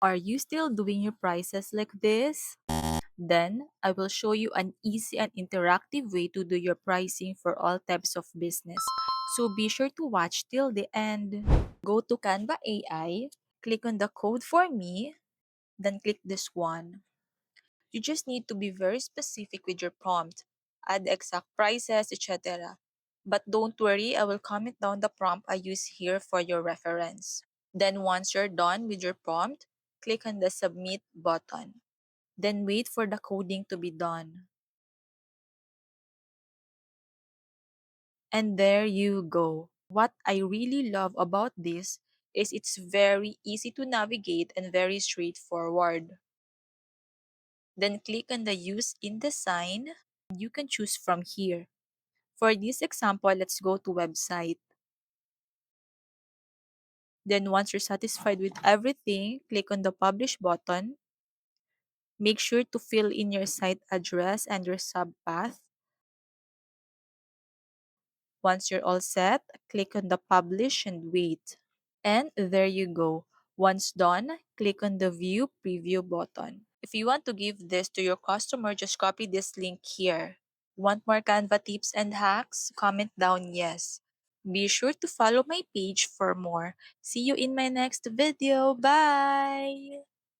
Are you still doing your prices like this? Then, I will show you an easy and interactive way to do your pricing for all types of business. So be sure to watch till the end. Go to Canva AI, click on the code for me, then click this one. You just need to be very specific with your prompt, add the exact prices, etc. But don't worry, I will comment down the prompt I use here for your reference. Then once you're done with your prompt, click on the submit button. Then wait for the coding to be done. And there you go. What I really love about this is it's very easy to navigate and very straightforward. Then click on the use InDesign. You can choose from here. For this example, let's go to website. Then once you're satisfied with everything, click on the publish button. Make sure to fill in your site address and your subpath. Once you're all set, click on the publish and wait. And there you go. Once done, click on the view preview button. If you want to give this to your customer, just copy this link here. Want more Canva tips and hacks? Comment down yes. Be sure to follow my page for more. See you in my next video. Bye!